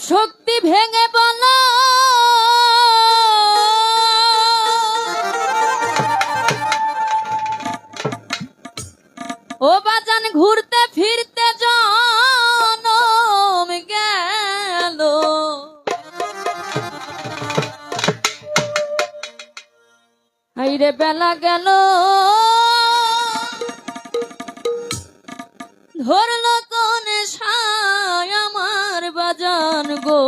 শক্তি ভেঙে বলো ও বাজান ঘুরতে ফিরতে জনম গেল হাইরে বেলা গেল ধরলো কোন সায় আমার বাজান গো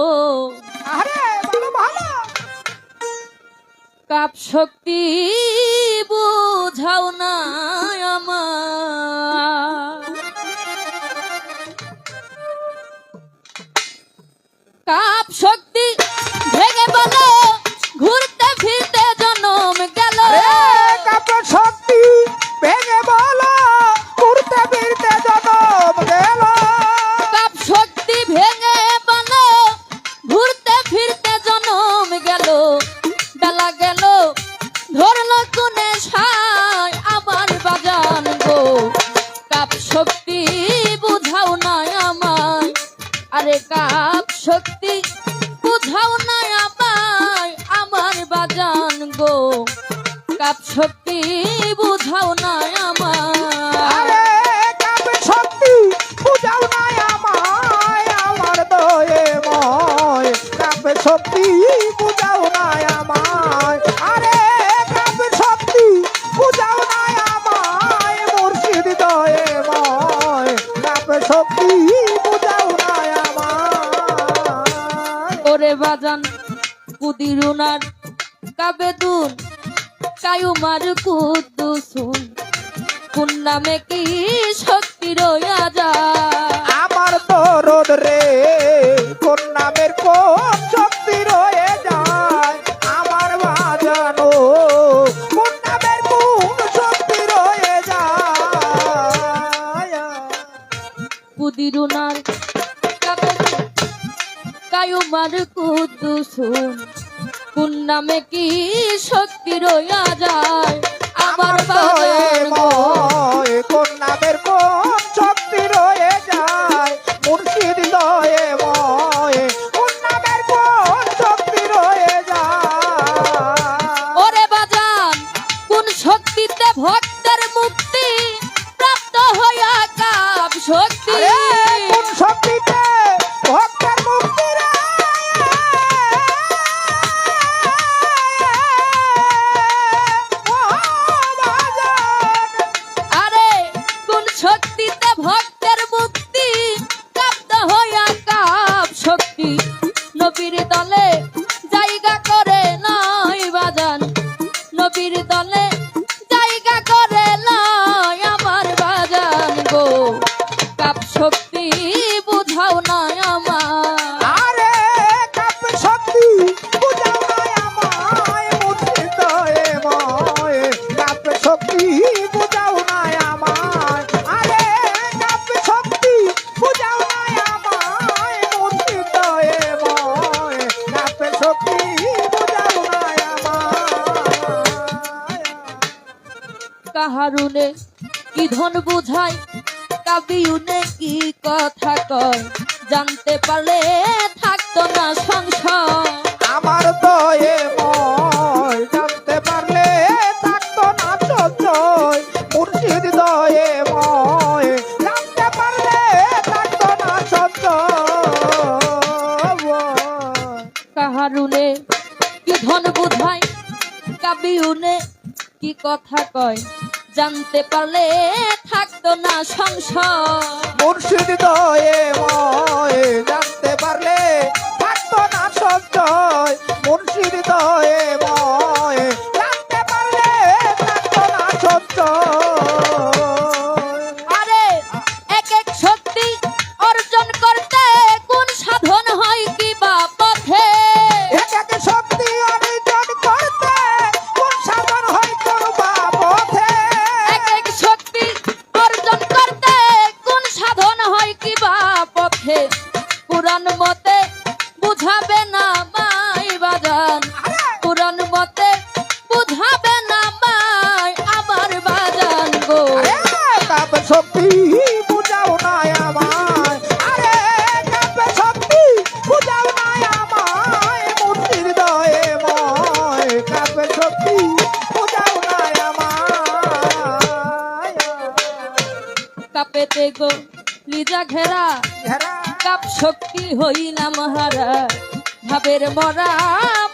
আরে ভালো ভালো কাপ শক্তি বুঝাও না আমার কাপ শক্তি ভেঙে বলো ঘুরতে ফিরতে জনম গেল কাপড় শক্তি ভেঙে বলো ঘুরতে ফিরতে জনম গেল কাপ শক্তি ভেঙে বলো ঘুরতে ফিরতে জনম গেল বেলা গেল ধরলো কোনে সায় আমার বাজান গো কাপ শক্তি বুঝাও না আমায় আরে কাপ শক্তি বুঝাও না আমায় আমার বাজান গো কাপ শক্তি বুঝাও না আমায় আরে কাপড় শক্তি বুঝাও না আমায় আমার দয়ে ময় কাপড় শক্তি বুঝাও না আমায় আরে কাপড় শক্তি বুঝাও না আমায় মুর্শিদ দয়ে ময় কাপড় শক্তি বুঝাও না আমায় ওরে বাজান কুদিরুনার কাবেদুন কায়ুমার কুদ্দুসুন কোন নামে কি শক্তি রইয়া যায় আমার দরদ রে কোন নামের কোন শক্তি রয়ে যায় আমার বাজানো কোন নামের কোন শক্তি রয়ে যায় কুদিরুনার কাবেদুন কায়ুমার কুদ্দুসুন কোন নামে কি শক্তি রইয়া যায় আমার বাজান গো ময় কোন নামের কোন শক্তি রয়ে যায় মুর্শিদ দয়ে ময় কোন নামের কোন শক্তি রয়ে যায় ওরে বাজান কোন শক্তিতে ভক্তের মুক্তি প্রাপ্ত হইয়া কাপ শক্তি আরে কোন শক্তিতে ভক্তের মুক্তি রে ও বাজান আরে কোন শক্তিতে ভক্তের মুক্তি প্রাপ্ত হইয়া কাপ শক্তি নবীর দলে জায়গা করে নয় বাজান নবীর দলে জায়গা করে নয় আমার বাজান গো কাপ শক্তি বুঝাও না আমার আরে কাপড় শক্তি বুঝাও না আমায় মুর্শিদ দয়ে ময় কাপড় শক্তি বুঝাও না আমায় আরে কাপড় শক্তি বুঝাও না আমায় মুর্শিদ দয়ে ময় কাপড় শক্তি বুঝাও না আমায় কাহারুনে কি ধন বুঝায় কাবিউনে কি কথা কয় জানতে পারলে থাকতো না সংশয় আমার দয়ে ময় জানতে পারলে থাকতো না সঞ্চয় মুর্শিদ দয়ে ময় জানতে পারলে থাকতো না সঞ্চয় কাহারুনে কি ধন বুঝায় কাবিউনে কি কথা কয় জানতে পারলে থাকতো না সংশয় মুর্শিদ দয়ে ময় জানতে পারলে থাকতো না সঞ্চয় মুর্শিদ দয়ে ময় জানতে পারলে থাকতো না সঞ্চয় আরে এক এক শক্তি অর্জন করতে কোন সাধন হয় কি বা পথে এক এক শক্তি অর্জন করতে কোন সাধন হয় তোর বাপথে এক এক শক্তি অর্জন করতে কোন সাধন হয় কি বা পথে পুরাণ মতে বুঝাবে না মাই বাজান পুরাণ মতে বুঝাবে না মাই আমার বাজান গো কাপড় শক্তি বুঝাও না আমায় আরে কাপড় শক্তি বুঝাও গো লিজা ঘেরা ঘেরা কাপ শক্তি হইলাম হারা ভাবের মরা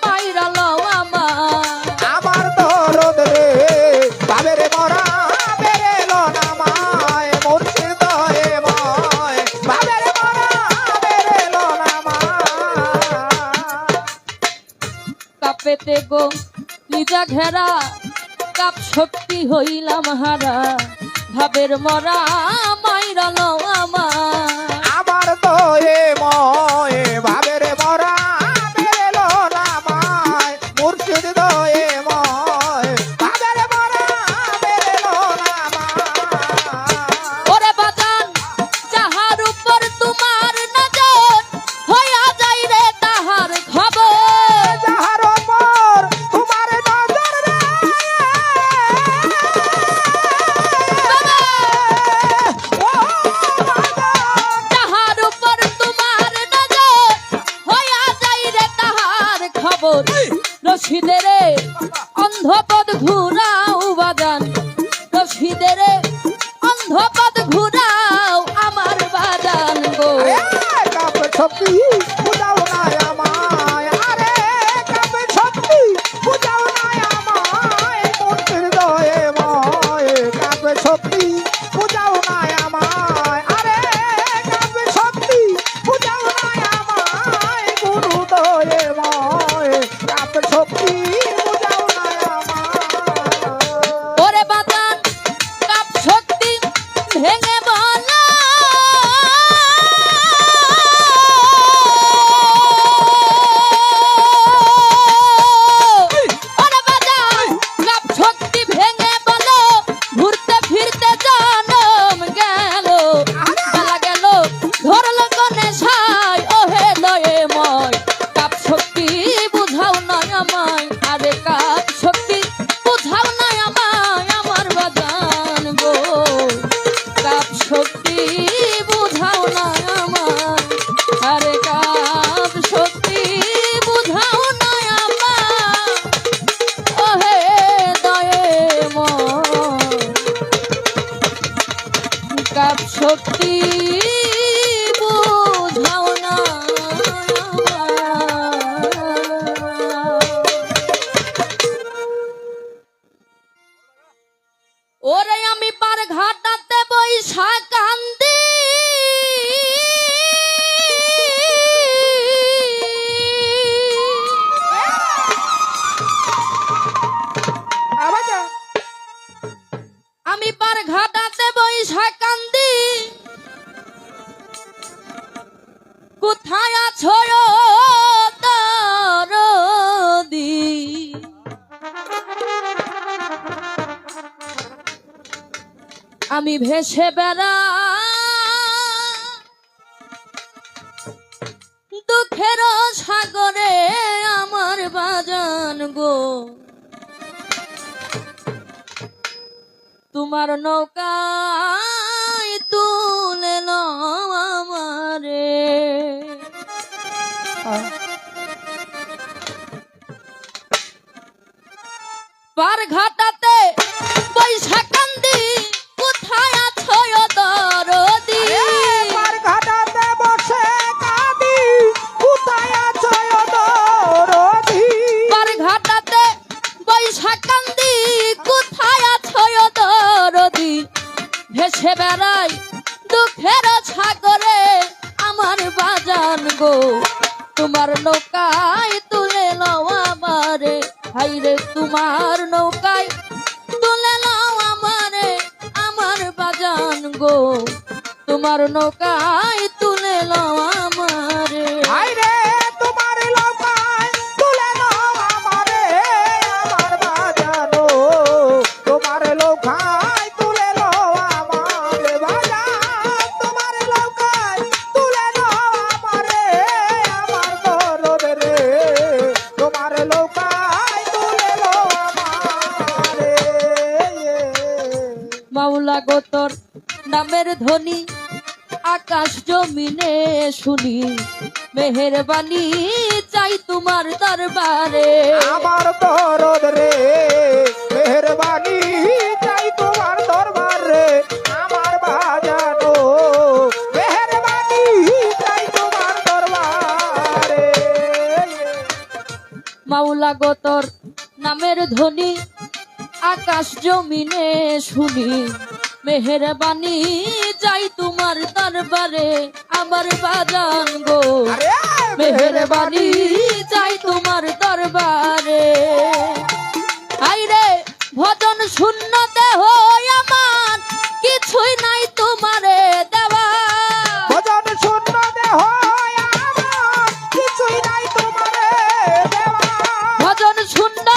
মাইরা লও আমার আমার দরদ রে ভাবের মরা বেরেলো না মায় মুর্শিদ হে মায় ভাবের মরা বেরেলো না মায় কাপেতে গো লিজা ঘেরা কাপ শক্তি হইলাম হারা ভাবের মরা মাইরা লও আমার আমার তো হে ময় ভাবের মরা বেরেলো না মায় মুর্শিদ হে ময় ভাবের মরা বেরেলো না মায় ওরে বাজান যাহার উপর তোমার নজর হইয়া যাই রে তাহার খবর যাহার ওপর তোমার নজর রে ও যাহার উপর তোমার নজর হইয়া যাই রে তাহার খবর রশিদের অন্ধপদ ঘুরাও বাজান রশিদের অন্ধপদ ঘুরাও আমার বাজান গো কাপ শক্তি বুঝাও না আমায় আরে কাপ শক্তি বুঝাও না আমায় মুর্শিদ দয়ে ময় কাপ শক্তি বুঝাও না আমায় আরে কাপ শক্তি বুঝাও না আমায় গুরু দয়ে ময় কাপ শক্তি বুঝাও না আমায় ওরে বাজান কাপ শক্তি ভেঙে বলা ওরে বাজান কাপ শক্তি ভেঙে বলো ঘুরতে ফিরতে জনম গেল বেলা গেল ধরল কোনে সাই ওহে দয়ে ময় কাপ শক্তি বুঝাও না আমায় আরে কাপ শক্তি বুঝাও না আমায় আমার বাজান গো কাপ শক্তি বুঝাও না আমায় আরে কাপ শক্তি বুঝাও না আমায় ওহে দয়ে ময় কাপ শক্তি বুঝাও না ওরে আমি পার ঘাটাতে বৈশা কান্দি আবার যা আমি পার ঘাটাতে বৈশা কান্দি কোথায় আছো ও দরদি আমি ভেসে বেড়া দুঃখের সাগরে আমার বাজান গো তোমার নৌকায় তুলে নাও আমারে পার ঘাটাতে বৈশা কান্দি কোথায় আছো ও দরদি পার ঘাটাতে বসে কাঁদি কোথায় আছো ও দরদি পার ঘাটাতে বৈশা কান্দি কোথায় আছো ও দরদি ভেসে বেড়াই দুঃখের সাগরে আমার বাজান গো তোমার নৌকায় তুলে নাও আমারে হাইরে তোমার নৌকায় তুলে নাও আমারে আমার বাজান গো তোমার নৌকায় তুলে নাও আমারে আইরে তোমার নৌকায় তুলে নাও আমারে আমার বাজানো তোমার নৌকায় তুলে নাও আমারে বাজান তোমার নৌকায় তুলে নাও আমারে আমার দরদ রে তোমার নৌকায় তুলে নাও আমারে মাওলা গো তোর নামের ধ্বনি আকাশ জমিনে শুনি মেহেরবানি চাই তোমার দরবারে আমার দরদ রে মেহেরবানি চাই তোমার দরবার রে আমার বাজানো মাওলা গো তোর নামের ধ্বনি আকাশ জমিনে শুনি, মেহেরবানি যাই তোমার দরবারে আমার বাজান গো, আরে মেহেরবানি যাই তোমার দরবারে। আইরে ভজন শূন্য দেহ আমার, কিছুই নাই তোমারে দেওয়া। ভজন শূন্য দেহ আমার, কিছুই নাই তোমারে দেওয়া। ভজন শূন্য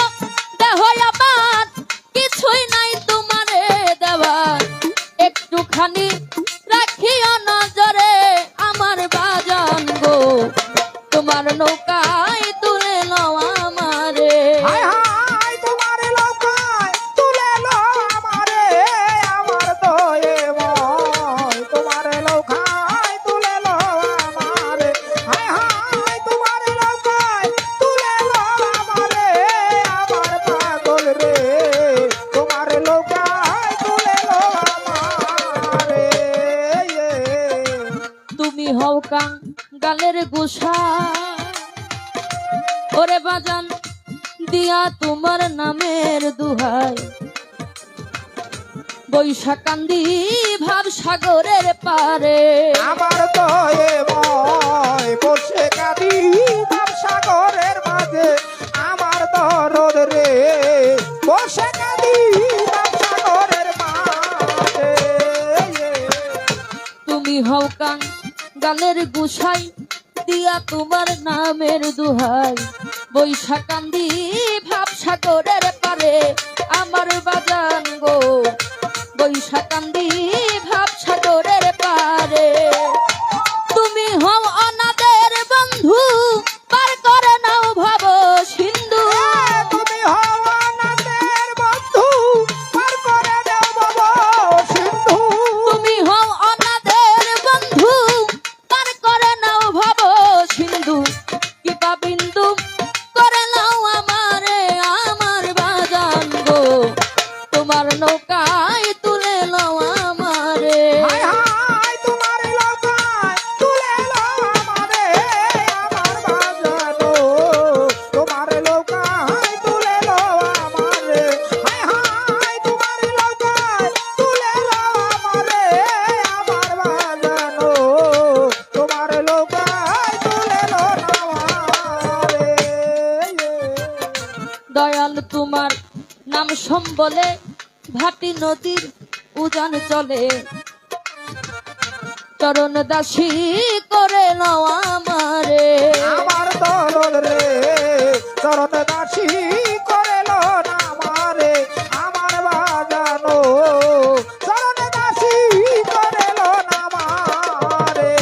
দেহ আমার, কিছুই নাই তোমারে দেওয়া। একটুখানি রাখিও নজরে আমার বাজান গো, তোমার নৌকায় তুলে নাও আমারে। হায় হায় তোমার নৌকায় তুলে নাও আমারে, আমার দয়ে ময় তোমার নৌকায় তুলে নাও আমারে। হায় হায় তোমার নৌকায় তুলে নাও আমারে, আমার পাগল রে তোমার নৌকায় তুলে নাও আমারে। তুমি হও গালের গোসা ওরে বাজান দিয়া তোমার নামের দুহাই, বৈশাকান্দি ভাব সাগরের পারে। আমার দয়ে ময় বসে কাঁদি ভাব সাগরের মাঝে, আমার দরদ রে বসে কাঁদি ভাব সাগরের মাঝে। তুমি হও গালের গোসাই দিয়া তোমার নামের দুহাই, বৈশাকান্দি ভাব সাগরের পারে আমার বাজান গো, বৈশাকান্দি ভাব সাগরের পারে। তুমি হও অনাথের বন্ধু, পার করে নাও ভব সিন্ধু। তুমি হওয়া নামের বন্ধু, পার করে দাও বাবা সিন্ধু। তুমি হও অনাথের বন্ধু, পার করে নাও ভব সিন্ধু। কিবা বিন্দু করে নাও আমারে আমার বাজান গো, তোমার নৌকায় তুলে নাও আমারে। হায় হায় তোমার নৌকায় তুলে নাও আমারে, আমার বাজানো তোমার নৌকায় তুলে নাও আমারে। হায় হায় তোমার নৌকায় তুলে নাও আমারে, আমার বাজানো তোমার নৌকায় তুলে নাও আমারে। দয়াল তোমার নাম সম্বলে ভাটি নদীর উজান চলে, চরণ দাসী করে নাও আমারে। আমার দরদ রে চরণ দাসী করে লো না আমারে, আমার বাজানো চরণ দাসী করে লো না আমারে।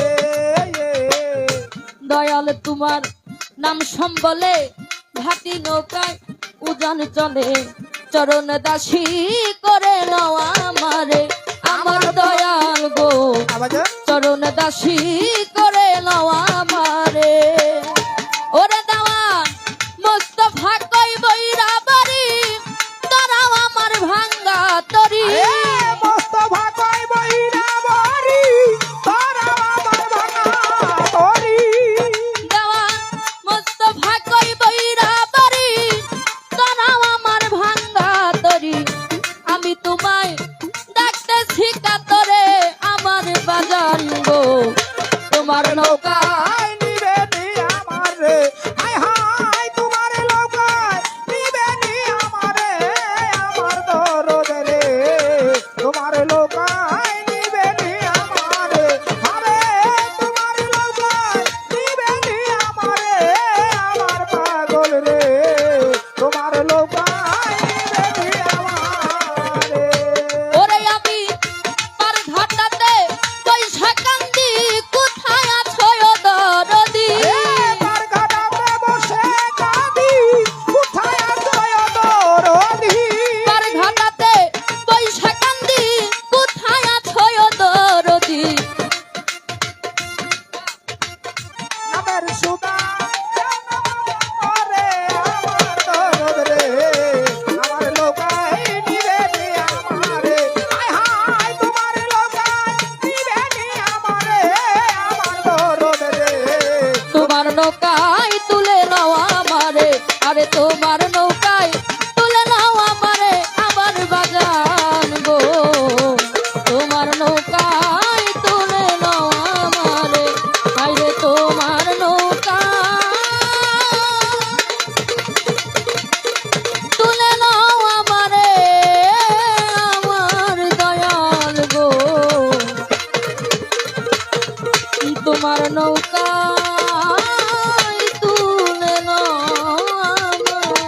দয়াল তোমার নাম সম্বলে ভাটি নৌকায় উজান চলে, চরণ দাসী করে নাও আমারে আমার দয়াল গো, আওয়াজ চরণ দাসী করে নাও আমারে। ওরে দেওয়ান মোস্তফা কই বইরা বাড়ি, তোরাও আমার ভাঙ্গা তরি। মোস্তফা কই বইরা বাড়ি, তোরা আমার ভাঙা তরি। দেওয়ান মোস্তফা কই বইরা বাড়ি, তোরাও আমার ভাঙ্গা তরি। আমি তোমায় ডাকতেছি কাতরে আমার বাজান গো, তোমার নৌকা নৌকায় নিবে নি আমার রে, হায় হায় তোমার নৌকায় নিবে নি আমার রে, আমার দরদ রে তোমার নৌকায় নিবে নি আমার রে। আরে তোমার নৌকায় নিবে নি আমার রে, আমার পাগল রে তোমার নৌকায় নিবে নি আমার রে। ওরে আমি পার ঘাটাতে বৈশাকান্দি, কোথায় আছো ও দরদি? তার ঘাটাতে বসে কাঁদি, কোথায় আছো ও দরদি? পার ঘাটাতে বৈশাকান্দি, কোথায় আছো ও দরদি? নামের সুদা ওরে আমার দরদ রে, আমার নৌকায় নিবে নি আমারে। হায় হায় তোমার নৌকায় নিবে নি আমারে, আমার দরদ রে। তোমার নৌকায় তুলে নাও আমারে আরে তোমার নৌকায় তুলে নাও আমারে আমার বাজান গো, তোমার নৌকায় তুলে নাও আমারে, আরে তোমার নৌকা তুলে নাও আমারে আমার দয়াল গো, তোমার নৌকা তুলে নাও আমারে।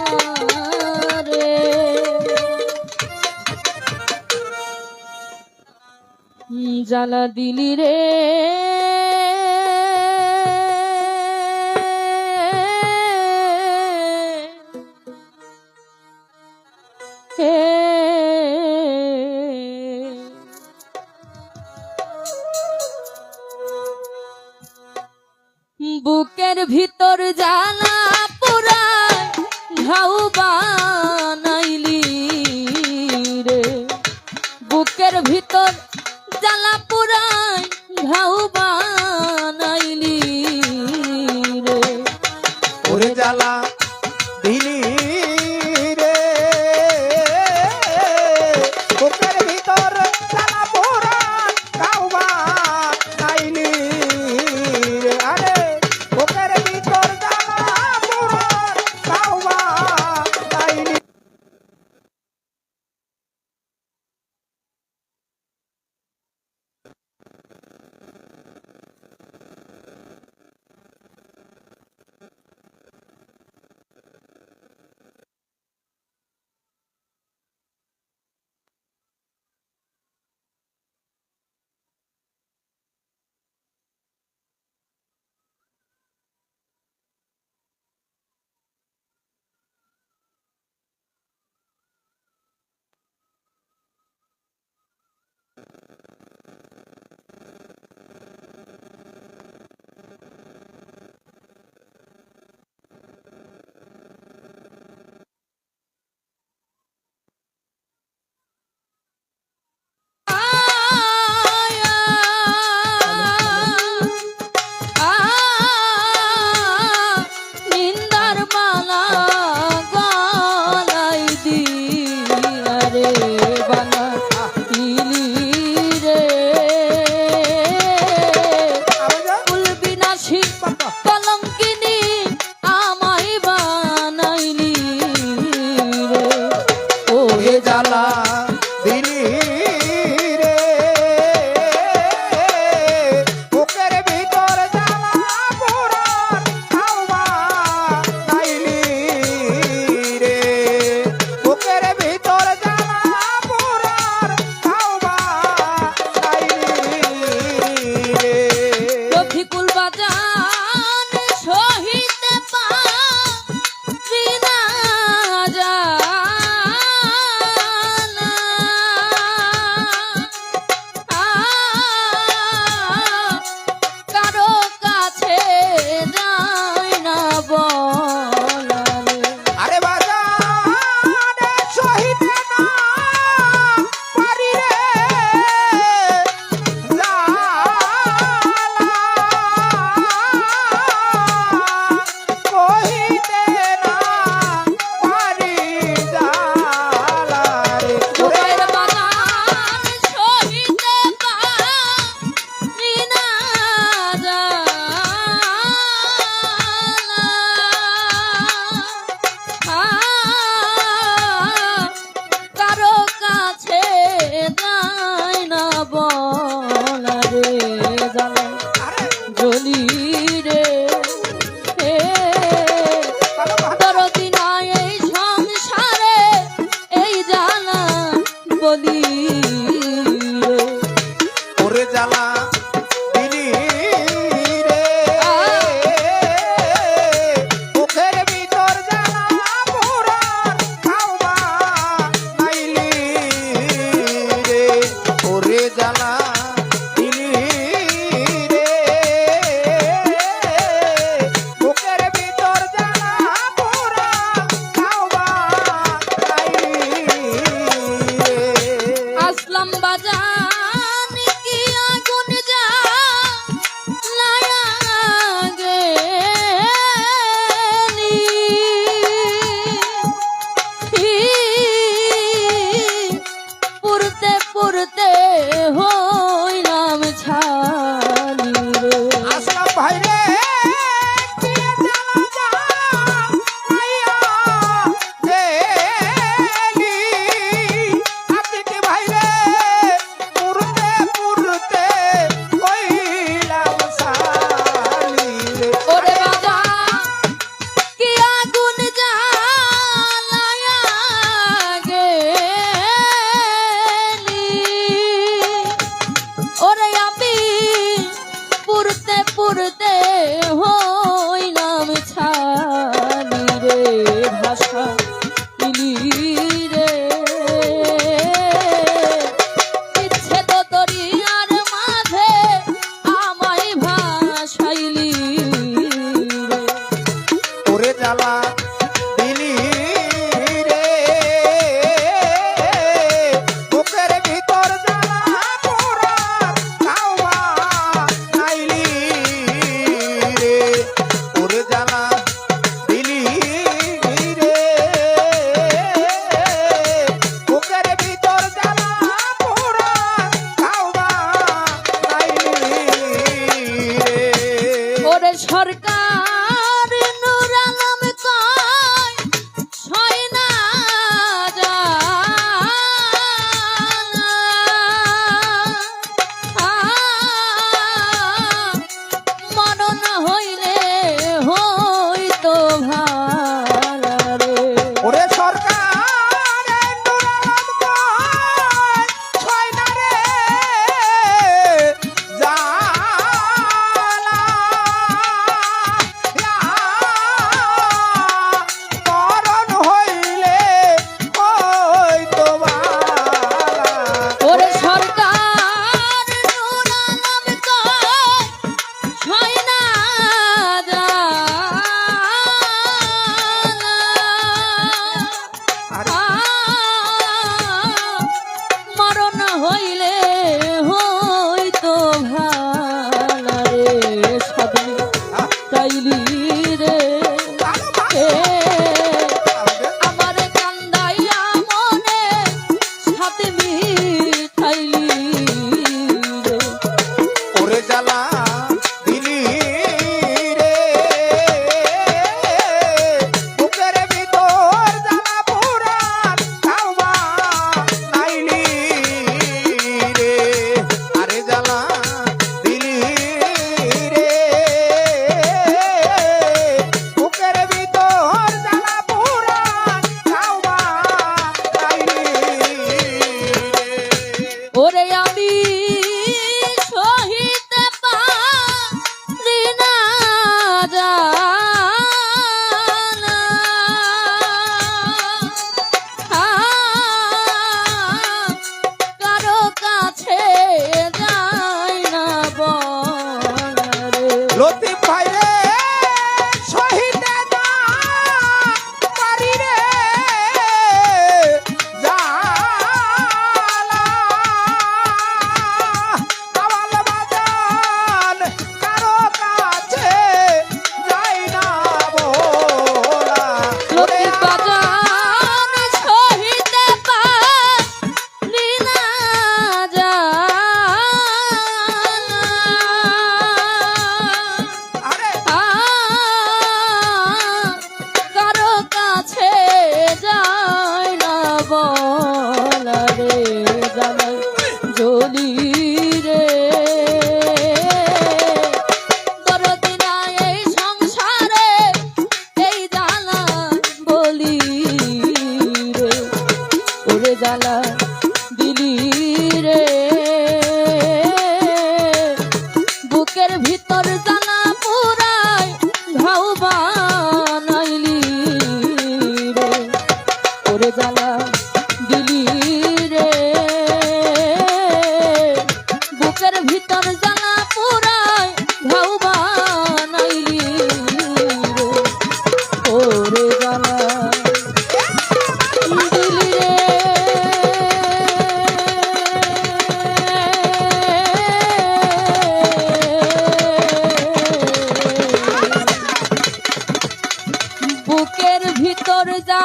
জ্বালা দিলি রে হে, বুকের ভিতর জ্বালা পুরায় ঘাউ বানাইলি রে, বুকের ভিতর জ্বালা পুরায় ঘাউ বানাইলি রে, ওরে জ্বালা দিলি রে বুকের ভিতর জ্বালা পোড়া কাউবা নাইলি রে, আরে বুকের ভিতর জ্বালা পোড়া কাউবা নাইলি।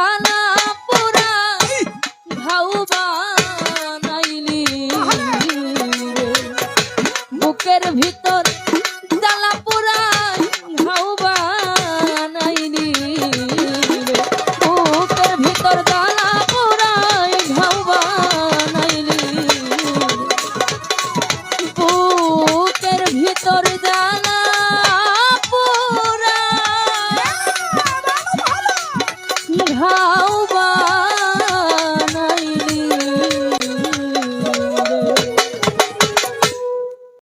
জ্বালা পুরা ঘাউ বানাইলি রে। বুকের ভিতর জ্বালা পুরা ঘাউ বানাইলি রে। বুকের ভিতর জ্বালা পুরা ঘাউ বানাইলি রে। বুকের ভিতর